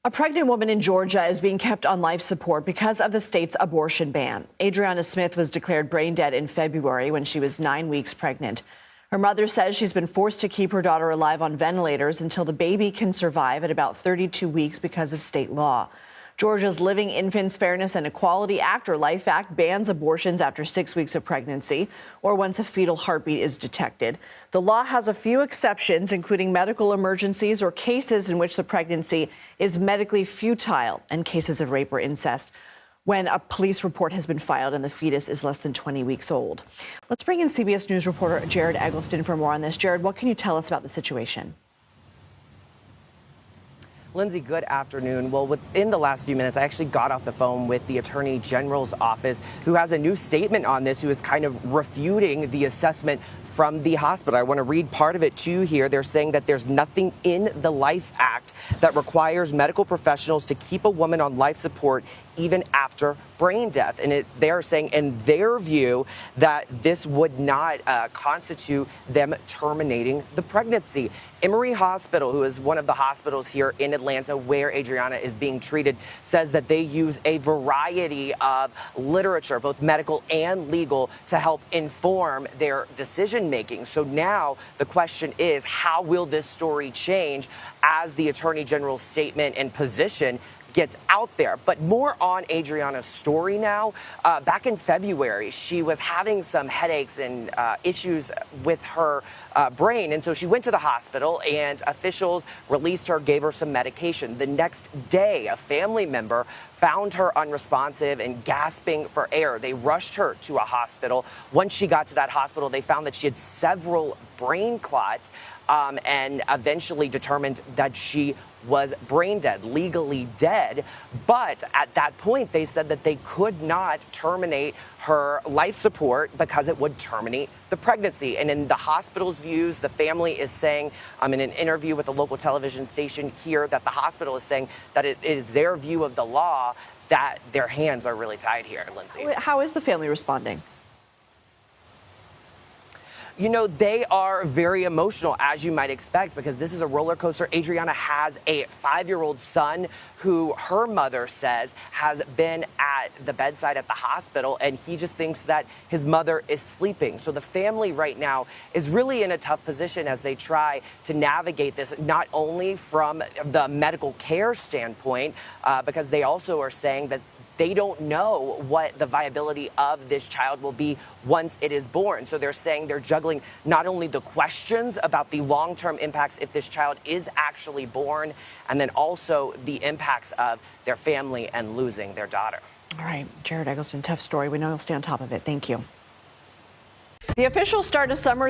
A pregnant woman in Georgia is being kept on life support because of the state's abortion ban. Adriana Smith was declared brain dead in February when she was 9 weeks pregnant. Her mother says she's been forced to keep her daughter alive on ventilators until the baby can survive at about 32 weeks because of state law. Georgia's Living Infants Fairness and Equality Act, or LIFE Act, bans abortions after 6 weeks of pregnancy or once a fetal heartbeat is detected. The law has a few exceptions, including medical emergencies or cases in which the pregnancy is medically futile and cases of rape or incest, when a police report has been filed and the fetus is less than 20 weeks old. Let's bring in CBS News reporter Jared Eggleston for more on this. Jared, what can you tell us about the situation? Lindsay, good afternoon. Well, within the last few minutes, I actually got off the phone with the Attorney General's office, who has a new statement on this, who is kind of refuting the assessment from the hospital. I want to read part of it to you here. They're saying that there's nothing in the LIFE Act that requires medical professionals to keep a woman on life support even after brain death. And they're saying, in their view, that this would not constitute them terminating the pregnancy. Emory Hospital, who is one of the hospitals here in Atlanta where Adriana is being treated, says that they use a variety of literature, both medical and legal, to help inform their decision making. So now the question is, how will this story change as the Attorney General's statement and position gets out there? But more on Adriana's story now. Back in February, she was having some headaches and issues with her brain. And so she went to the hospital and officials released her, gave her some medication. The next day, a family member found her unresponsive and gasping for air. They rushed her to a hospital. Once she got to that hospital, they found that she had several brain clots and eventually determined that she was brain dead, legally dead. But at that point, they said that they could not terminate her life support because it would terminate the pregnancy. And in the hospital's views, the family is saying, in an interview with a local television station here, that the hospital is saying that it is their view of the law that their hands are really tied here, Lindsay. How is the family responding? You know, they are very emotional, as you might expect, because this is a roller coaster. Adriana has a 5-year-old son who her mother says has been at the bedside at the hospital, and he just thinks that his mother is sleeping. So the family right now is really in a tough position as they try to navigate this, not only from the medical care standpoint, because they also are saying that they don't know what the viability of this child will be once it is born. So they're saying they're juggling not only the questions about the long-term impacts if this child is actually born, and then also the impacts of their family and losing their daughter. All right, Jared Eggleston, tough story. We know you'll stay on top of it. Thank you. The official start of summer